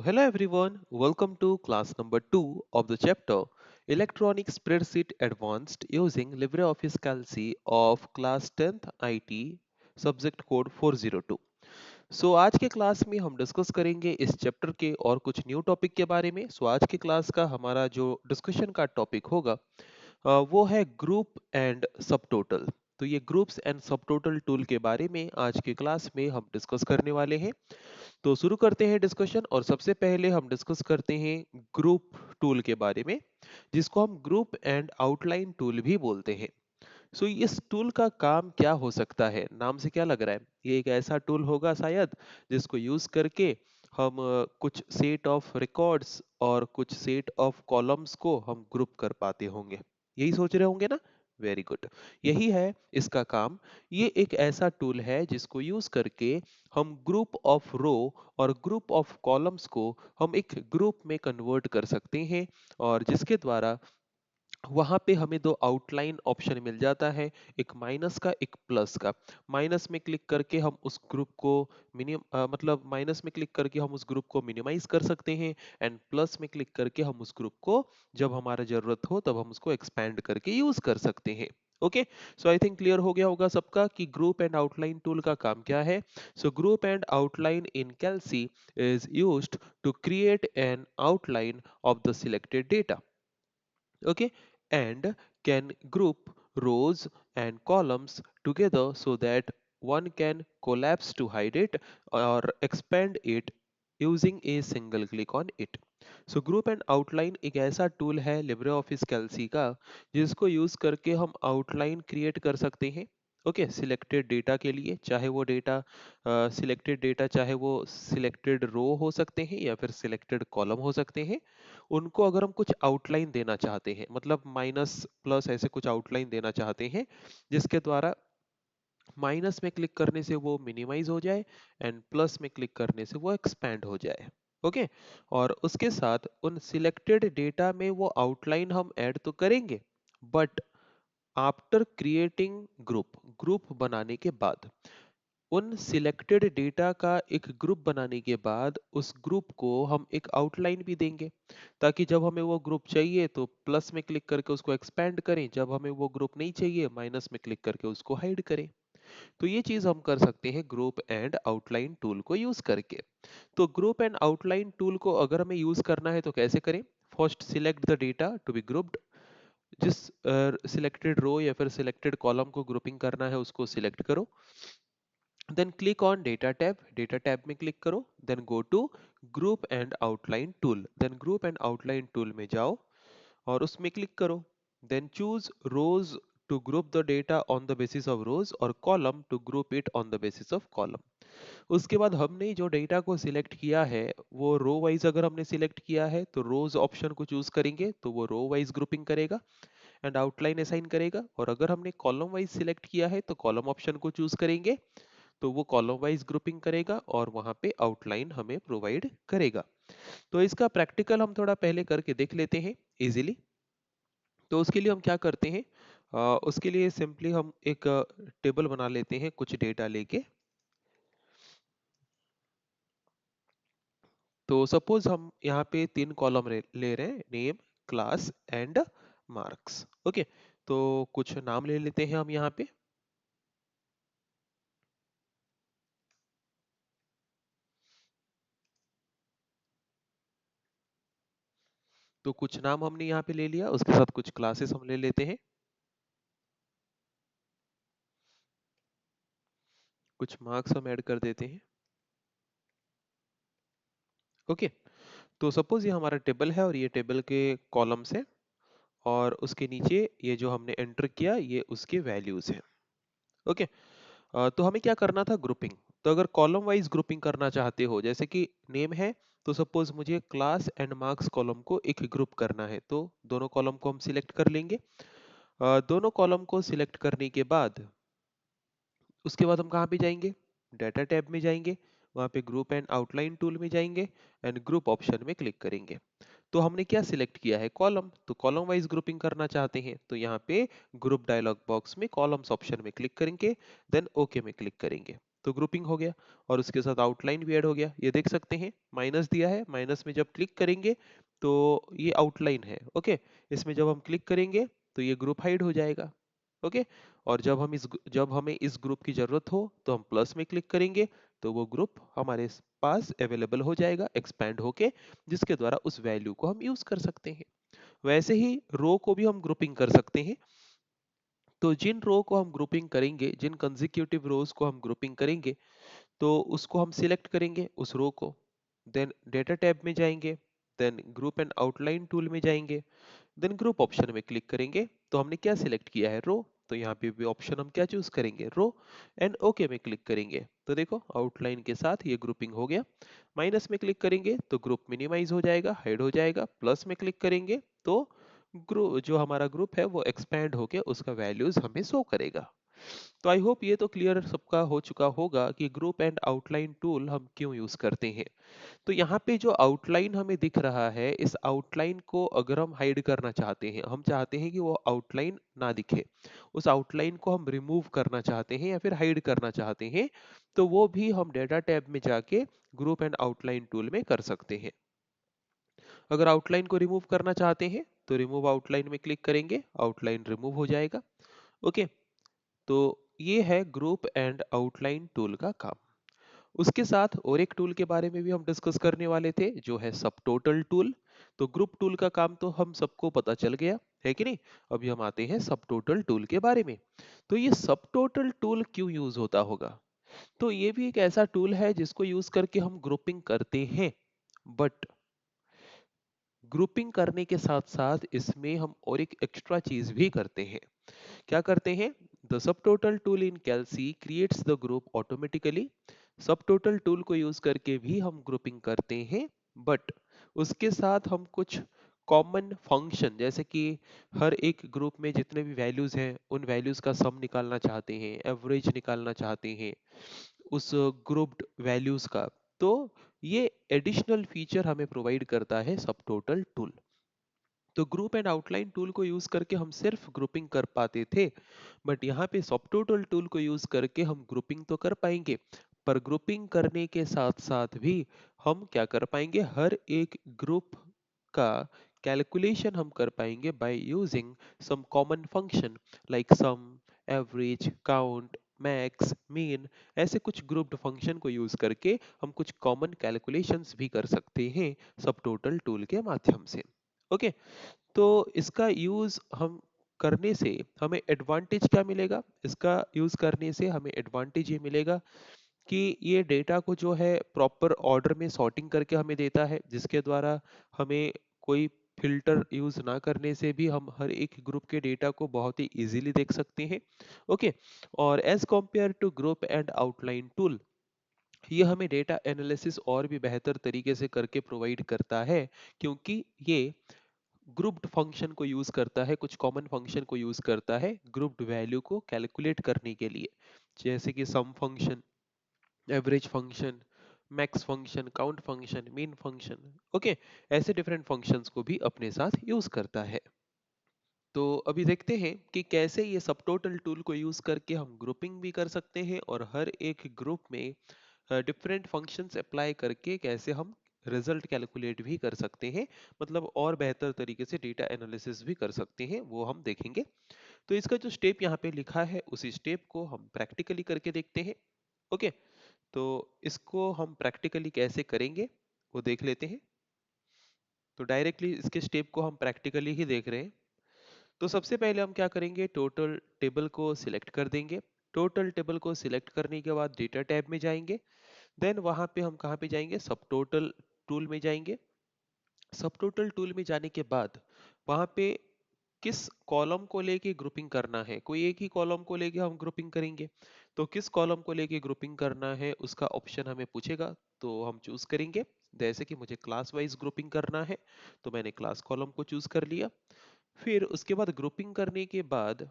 Hello everyone, welcome to class number 2 of the chapter Electronic Spreadsheet Advanced using LibreOffice Calc of class 10th IT subject code 402. आज के class में हम discuss करेंगे इस chapter के और कुछ न्यू टॉपिक के बारे में। आज के क्लास का हमारा जो डिस्कशन का टॉपिक होगा वो है ग्रुप एंड सब टोटल। तो ये ग्रुप्स एंड सब टोटल टूल के बारे में आज के क्लास में हम डिस्कस करने वाले हैं। तो शुरू करते हैं डिस्कशन और सबसे पहले हम डिस्कस करते हैं ग्रुप टूल के बारे में, जिसको हम ग्रुप एंड आउटलाइन टूल भी बोलते हैं। इस टूल का काम क्या हो सकता है, नाम से क्या लग रहा है? ये एक ऐसा टूल होगा शायद जिसको यूज करके हम कुछ सेट ऑफ रिकॉर्ड्स और कुछ सेट ऑफ कॉलम्स को हम ग्रुप कर पाते होंगे। यही सोच रहे होंगे ना? वेरी गुड, यही है इसका काम। ये एक ऐसा टूल है जिसको यूज करके हम ग्रुप ऑफ रो और ग्रुप ऑफ कॉलम्स को हम एक ग्रुप में कन्वर्ट कर सकते हैं, और जिसके द्वारा वहां पे हमें दो आउटलाइन ऑप्शन मिल जाता है, एक माइनस का एक प्लस का। माइनस में क्लिक करके हम उस ग्रुप को मतलब माइनस में क्लिक करके हम उस ग्रुप को मिनिमाइज कर सकते हैं, एंड प्लस में क्लिक करके हम उस ग्रुप को जब हमारा जरूरत हो तब हम उसको एक्सपैंड करके यूज कर सकते हैं। Okay, so I think clear हो गया होगा सबका कि ग्रुप एंड आउटलाइन टूल का काम क्या है। Group and outline in Calc is used to create an outline of the selected data, okay, and can group rows and columns together so that one can collapse to hide it or expand it using a single click on it. Group and outline एक ऐसा tool है Libre office कैल्सी का जिसको use करके हम outline create कर सकते हैं। ओके, सिलेक्टेड डेटा के लिए, चाहे वो डेटा सिलेक्टेड डेटा चाहे वो सिलेक्टेड रो हो सकते हैं या फिर सिलेक्टेड कॉलम हो सकते हैं, उनको अगर हम कुछ आउटलाइन देना चाहते हैं, मतलब माइनस प्लस ऐसे कुछ आउटलाइन देना चाहते हैं जिसके द्वारा माइनस में क्लिक करने से वो मिनिमाइज हो जाए एंड प्लस में क्लिक करने से वो एक्सपैंड हो जाए। ओके, और उसके साथ उन सिलेक्टेड डेटा में वो आउटलाइन हम ऐड तो करेंगे, but after creating group, group बनाने के बाद, उन सिलेक्टेड डेटा का एक ग्रुप बनाने के बाद उस ग्रुप को हम एक आउटलाइन भी देंगे, ताकि जब हमें वो ग्रुप चाहिए तो प्लस में क्लिक करके उसको एक्सपैंड करें, जब हमें वो ग्रुप नहीं चाहिए माइनस में क्लिक करके उसको हाइड करें। तो ये चीज हम कर सकते हैं ग्रुप एंड आउटलाइन टूल को यूज करके। तो ग्रुप एंड आउटलाइन टूल को अगर हमें यूज करना है तो कैसे करें? First select the data to be grouped. जिस सिलेक्टेड रो या फिर सिलेक्टेड कॉलम को ग्रुपिंग करना है उसको सिलेक्ट करो, then click on data tab, data tab में क्लिक करो, then go to group and outline tool, then group and outline tool में जाओ और उसमें क्लिक करो, then choose rows to group the data on the basis of rows और column to group it on the basis of column. उसके बाद हमने जो डेटा को सिलेक्ट किया है वो रो वाइज अगर हमने सिलेक्ट किया है तो रोज ऑप्शन को चूज करेंगे तो वो रो वाइज ग्रुपिंग करेगा एंड आउटलाइन असाइन करेगा, और अगर हमने कॉलम वाइज सिलेक्ट किया है तो कॉलम ऑप्शन को चूज करेंगे तो वो कॉलम वाइज ग्रुपिंग करेगा और वहां पे आउटलाइन हमें प्रोवाइड करेगा। तो इसका प्रैक्टिकल हम थोड़ा पहले करके देख लेते हैं इजीली। तो उसके लिए हम क्या करते हैं, उसके लिए सिंपली हम एक टेबल बना लेते हैं कुछ डेटा लेके। तो सपोज हम यहाँ पे तीन कॉलम ले रहे हैं, name, class and marks. Okay, तो कुछ नाम ले लेते हैं हम यहाँ पे। तो कुछ नाम हमने यहाँ पे ले लिया, उसके साथ कुछ क्लासेस हम ले लेते हैं, कुछ मार्क्स हम ऐड कर देते हैं। ओके, तो सपोज ये हमारा टेबल है और ये टेबल के कॉलम्स है, और उसके नीचे ये जो हमने एंटर किया ये उसके वैल्यूज हैं। ओके, तो हमें क्या करना था? ग्रुपिंग। तो अगर कॉलम वाइज ग्रुपिंग करना चाहते हो, जैसे कि नेम है, तो सपोज मुझे क्लास एंड मार्क्स कॉलम को एक ग्रुप करना है, तो दोनों कॉलम को हम सिलेक्ट कर लेंगे। दोनों कॉलम को सिलेक्ट करने के बाद उसके बाद हम कहाँ पे जाएंगे? डाटा टैब में जाएंगे, वहाँ पे ग्रुप एंड आउटलाइन टूल में जाएंगे एंड ग्रुप ऑप्शन में क्लिक करेंगे। तो हमने क्या सिलेक्ट किया है? कॉलम। तो कॉलम वाइज ग्रुपिंग करना चाहते हैं तो यहाँ पे ग्रुप डायलॉग बॉक्स में कॉलम्स ऑप्शन में क्लिक करेंगे, देन ओके में क्लिक करेंगे। तो ग्रुपिंग हो गया, और उसके साथ आउटलाइन भी ऐड हो गया। ये देख सकते हैं माइनस दिया है, माइनस में जब क्लिक करेंगे तो ये आउटलाइन है। ओके, इसमें जब हम क्लिक करेंगे तो ये ग्रुप हाइड हो जाएगा। ओके, और जब हमें इस ग्रुप की जरूरत हो तो हम प्लस में क्लिक करेंगे, तो वो ग्रुप हमारे पास अवेलेबल हो जाएगा एक्सपैंड होके, जिसके द्वारा उस वैल्यू को हम यूज कर सकते हैं। वैसे ही रो को भी हम ग्रुपिंग कर सकते हैं। तो जिन रो को हम ग्रुपिंग करेंगे, जिन कंजिक्यूटिव रोज को हम ग्रुपिंग करेंगे, तो उसको हम सिलेक्ट करेंगे उस रो को, देन डेटा टैब में जाएंगे, then group and outline tool में जाएंगे, देन ग्रुप ऑप्शन में क्लिक करेंगे। तो हमने क्या सिलेक्ट किया है, रो, तो यहाँ पे भी ऑप्शन हम क्या चूज करेंगे, रो, एंड ओके में क्लिक करेंगे। तो देखो आउटलाइन के साथ ये ग्रुपिंग हो गया। माइनस में क्लिक करेंगे तो ग्रुप मिनिमाइज हो जाएगा, हाइड हो जाएगा। प्लस में क्लिक करेंगे तो ग्रुप, जो हमारा ग्रुप है वो एक्सपैंड होके उसका वैल्यूज हमें शो करेगा। तो आई होप ये तो क्लियर सबका हो चुका होगा कि ग्रुप एंड आउटलाइन टूल हम क्यों यूज करते हैं। तो यहाँ पे जो आउटलाइन हमें दिख रहा है, इस आउटलाइन को अगर हम हाइड करना चाहते हैं, हम चाहते हैं कि वो आउटलाइन ना दिखे, उस आउटलाइन को हम रिमूव करना चाहते हैं या फिर हाइड करना चाहते हैं, तो वो भी हम डेटा टैब में जाके ग्रुप एंड आउटलाइन टूल में कर सकते हैं। अगर आउटलाइन को रिमूव करना चाहते हैं तो रिमूव आउटलाइन में क्लिक करेंगे, आउटलाइन रिमूव हो जाएगा। ओके, तो ये है ग्रुप एंड आउटलाइन टूल का काम। उसके साथ और एक टूल के बारे में भी हम डिस्कस करने वाले थे, जो है सब टोटल टूल। तो ग्रुप टूल का काम तो हम सबको पता चल गया है कि नहीं। अभी हम आते हैं सब टोटल टूल के बारे में। तो ये सब टोटल टूल क्यों यूज होता होगा। तो ये भी एक ऐसा टूल है जिसको यूज करके हम ग्रुपिंग करते हैं, बट ग्रुपिंग करने के साथ साथ इसमें हम और एक एक्स्ट्रा चीज भी करते हैं। क्या करते हैं, the sub total tool in Calc creates the group automatically. Sub total tool को यूज करके भी हम ग्रुपिंग करते हैं, बट उसके साथ हम कुछ कॉमन फंक्शन, जैसे कि हर एक ग्रुप में जितने भी वैल्यूज हैं उन वैल्यूज का सम निकालना चाहते हैं, एवरेज निकालना चाहते हैं उस ग्रुप्ड वैल्यूज का, तो ये एडिशनल फीचर हमें प्रोवाइड करता है सब टोटल टूल। तो ग्रुप एंड आउटलाइन टूल को यूज करके हम सिर्फ ग्रुपिंग कर पाते थे, बट यहाँ पे सब टोटल टूल को यूज करके हम ग्रुपिंग तो कर पाएंगे, पर ग्रुपिंग करने के साथ साथ भी हम क्या कर पाएंगे, हर एक ग्रुप का कैलकुलेशन हम कर पाएंगे by using some common function like sum, average, count, max, mean. ऐसे कुछ ग्रुप्ड फंक्शन को यूज करके हम कुछ कॉमन कैलकुलेशंस भी कर सकते हैं सब टोटल टूल के माध्यम से। ओके, तो इसका यूज हम करने से हमें एडवांटेज क्या मिलेगा, इसका यूज करने से हमें एडवांटेज ये मिलेगा कि ये डेटा को जो है प्रॉपर ऑर्डर में सॉर्टिंग करके हमें देता है, जिसके द्वारा हमें कोई फिल्टर यूज ना करने से भी हम हर एक ग्रुप के डेटा को बहुत ही इजीली देख सकते हैं। ओके, और as compare to group and outline tool, ये हमें डेटा एनालिसिस और भी बेहतर तरीके से करके प्रोवाइड करता है, क्योंकि ये ग्रुप्ड फंक्शन को यूज करता है, कुछ कॉमन फंक्शन को यूज करता है ग्रुप्ड वैल्यू को कैलकुलेट करने के लिए, जैसे कि sum function, average function, max function, count function, mean function. Okay, ऐसे डिफरेंट फंक्शंस को भी अपने साथ यूज करता है। तो अभी देखते हैं कि कैसे ये सब टोटल टूल को यूज करके हम ग्रुपिंग भी कर सकते हैं, और हर एक ग्रुप में डिफरेंट फंक्शंस अप्लाई करके कैसे हम रिजल्ट कैलकुलेट भी कर सकते हैं, मतलब और बेहतर तरीके से डेटा एनालिसिस भी कर सकते हैं, वो हम देखेंगे। तो इसका जो स्टेप यहाँ पे लिखा है उसी स्टेप को हम प्रैक्टिकली करके देखते हैं। ओके, तो इसको हम प्रैक्टिकली कैसे करेंगे वो देख लेते हैं। तो डायरेक्टली इसके स्टेप को हम प्रैक्टिकली ही देख रहे हैं। तो सबसे पहले हम क्या करेंगे, टोटल टेबल को सिलेक्ट कर देंगे। टोटल टेबल को सिलेक्ट करने के बाद डेटा टैब में जाएंगे, देन वहां पे हम कहाँ पे जाएंगे, सब टोटल टूल में जाएंगे। सब टोटल टूल में जाने के बाद वहां पे किस कॉलम को लेके ग्रुपिंग करना है, कोई एक ही कॉलम को लेके हम ग्रुपिंग करेंगे, तो किस कॉलम को लेके ग्रुपिंग करना है उसका ऑप्शन हमें पूछेगा, तो हम चूज करेंगे। जैसे कि मुझे क्लास वाइज ग्रुपिंग करना है, तो मैंने क्लास कॉलम को चूज कर लिया। फिर उसके बाद ग्रुपिंग करने के बाद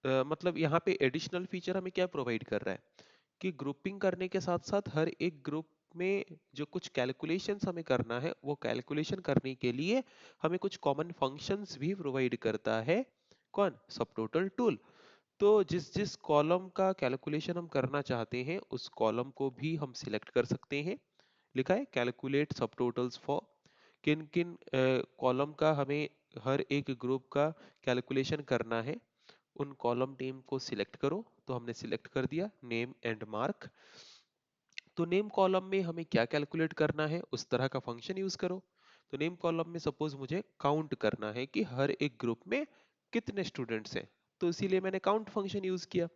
मतलब यहाँ पे एडिशनल फीचर हमें क्या प्रोवाइड कर रहा है कि ग्रुपिंग करने के साथ साथ हर एक ग्रुप में जो कुछ कैलकुलेशंस हमें करना है, वो कैलकुलेशन करने के लिए हमें कुछ कॉमन फंक्शंस भी प्रोवाइड करता है। कौन, सब टोटल टूल। तो जिस जिस कॉलम का कैलकुलेशन हम करना चाहते हैं उस कॉलम को भी हम सिलेक्ट कर सकते हैं। लिखा है कैलकुलेट सब टोटल्स फॉर, किन किन कॉलम का हमें हर एक ग्रुप का कैलकुलेशन करना है, उन कॉलम नेम को सिलेक्ट करो। तो हमने सिलेक्ट कर दिया नेम एंड मार्क। तो नेम कॉलम में हमें क्या कैलकुलेट करना है उस तरह का फंक्शन यूज करो। तो नेम कॉलम में सपोज मुझे काउंट करना है कि हर एक ग्रुप में कितने स्टूडेंट्स हैं, तो इसीलिए मैंने काउंट फंक्शन यूज किया।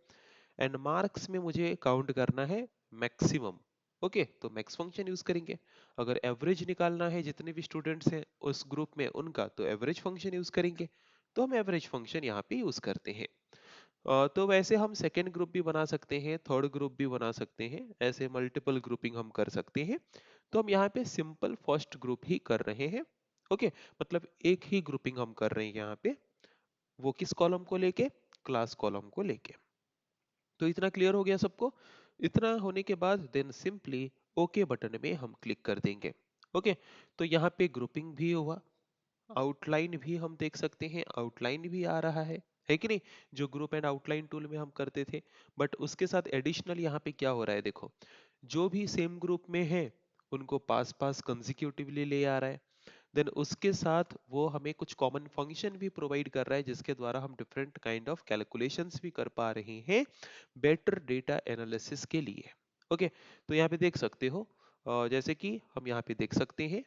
एंड मार्क्स में मुझे काउंट करना है मैक्सिमम। ओके, तो मैक्स फंक्शन यूज करेंगे। अगर एवरेज निकालना है जितने भी स्टूडेंट्स हैं उस ग्रुप में उनका, तो एवरेज फंक्शन यूज करेंगे। तो हम एवरेज फंक्शन यहाँ पे यूज करते हैं। तो वैसे हम सेकेंड ग्रुप भी बना सकते हैं, थर्ड ग्रुप भी बना सकते हैं, ऐसे मल्टीपल ग्रुपिंग हम कर सकते हैं। तो हम यहाँ पे सिंपल फर्स्ट ग्रुप ही कर रहे हैं। ओके, मतलब एक ही ग्रुपिंग हम कर रहे हैं यहाँ पे, वो किस कॉलम को लेके, क्लास कॉलम को लेके। तो इतना क्लियर हो गया सबको। इतना होने के बाद देन सिंपली ओके बटन में हम क्लिक कर देंगे। ओके, तो यहाँ पे ग्रुपिंग भी हुआ, आउटलाइन भी हम देख सकते हैं, आउटलाइन भी आ रहा है कि नहीं, जो ग्रुप एंड आउटलाइन टूल में हम करते थे। बट उसके साथ एडिशनल यहाँ पे क्या हो रहा है देखो, जो भी सेम ग्रुप में है उनको पास पास कंजिक्यूटिवली ले आ रहा है। देन उसके साथ वो हमें कुछ कॉमन फंक्शन भी प्रोवाइड कर रहा है जिसके द्वारा हम डिफरेंट काइंड ऑफ कैलकुलेशंस भी कर पा रहे हैं बेटर डेटा एनालिसिस के लिए। ओके, तो यहाँ पे देख सकते हो, जैसे कि हम यहाँ पे देख सकते हैं,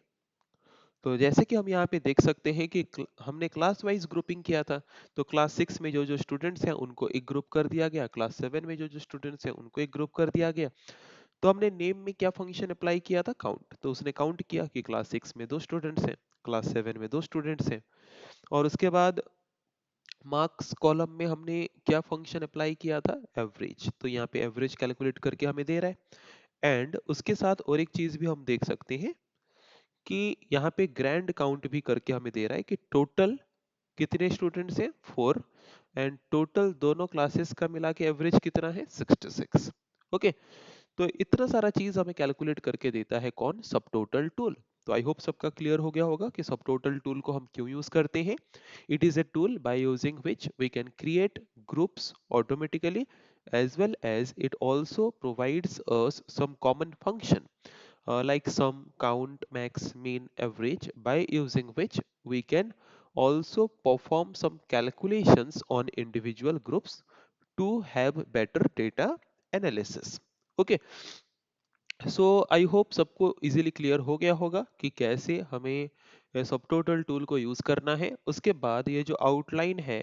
तो जैसे कि हम यहाँ पे देख सकते हैं कि हमने क्लास वाइज ग्रुपिंग किया था। तो क्लास 6 में जो जो स्टूडेंट्स हैं उनको एक ग्रुप कर दिया गया, क्लास 7 में जो जो स्टूडेंट्स हैं उनको एक ग्रुप कर दिया गया। तो हमने नेम में क्या फंक्शन अप्लाई किया था, काउंट। तो उसने काउंट किया कि क्लास 6 में 2 स्टूडेंट्स हैं, क्लास 7 में 2 स्टूडेंट्स हैं। और उसके बाद मार्क्स कॉलम में हमने क्या फंक्शन अप्लाई किया था, एवरेज। तो यहाँ पे एवरेज कैलकुलेट करके हमें दे रहा है। एंड उसके साथ और एक चीज भी हम देख सकते हैं कि यहाँ पे ग्रैंड काउंट भी करके हमें दे रहा है कि टोटल कितने स्टूडेंट्स हैं, 4। एंड टोटल दोनों क्लासेस का मिला के एवरेज कितना है, 66। ओके, तो इतना सारा चीज हमें कैलकुलेट करके देता है कौन, सब टोटल टूल। तो आई होप सबका क्लियर हो गया होगा कि सब टोटल टूल को हम क्यों यूज करते हैं। It is a tool by using which we can create groups automatically, as well as it also provides us some common function like sum, count, max, mean, average, by using which we can also perform some calculations on individual groups to have better data analysis. Okay, so I hope सबको easily clear हो गया होगा कि कैसे हमें सब total tool को use करना है। उसके बाद ये जो आउटलाइन है,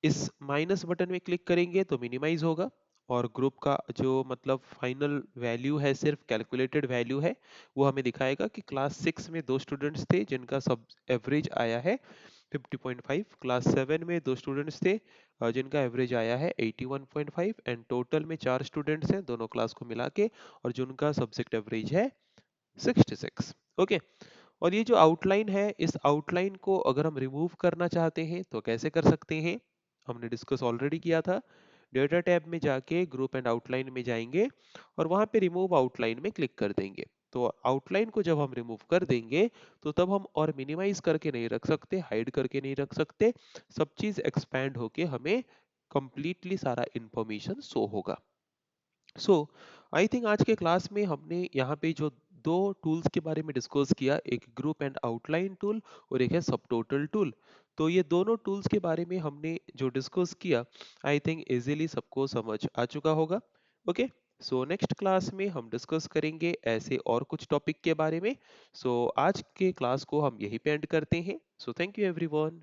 इस माइनस बटन में क्लिक करेंगे तो मिनिमाइज होगा, और ग्रुप का जो मतलब फाइनल वैल्यू है, सिर्फ कैलकुलेटेड वैल्यू है, वो हमें दिखाएगा कि क्लास 6 में 2 स्टूडेंट्स थे जिनका सब एवरेज आया है 50.5, क्लास 7 में 2 स्टूडेंट्स थे जिनका एवरेज आया है 81.5, एंड टोटल में 4 स्टूडेंट्स हैं दोनों क्लास को मिला के और जिनका सब्जेक्ट एवरेज है 66। ओके, और ये जो आउटलाइन है, इस आउटलाइन को अगर हम रिमूव करना चाहते हैं तो कैसे कर सकते हैं, हमने डिस्कस ऑलरेडी किया था। डेटा टैब में जाके ग्रुप एंड आउटलाइन में जाएंगे और वहां पे रिमूव आउटलाइन में क्लिक कर देंगे। तो आउटलाइन को जब हम रिमूव कर देंगे तो तब हम और मिनिमाइज करके नहीं रख सकते, हाइड करके नहीं रख सकते, सब चीज एक्सपैंड होके हमें कंप्लीटली सारा इंफॉर्मेशन शो होगा। सो आई थिंक आज के क्लास में हमने यहाँ पे जो दो टूल्स के बारे में डिस्कस किया, एक ग्रुप एंड आउटलाइन टूल और एक है सब टोटल टूल। तो ये दोनों टूल्स के बारे में हमने जो डिस्कस किया, आई थिंक इजीली सबको समझ आ चुका होगा। ओके, सो नेक्स्ट क्लास में हम डिस्कस करेंगे ऐसे और कुछ टॉपिक के बारे में। सो आज के क्लास को हम यहीं पे एंड करते हैं। So thank you everyone.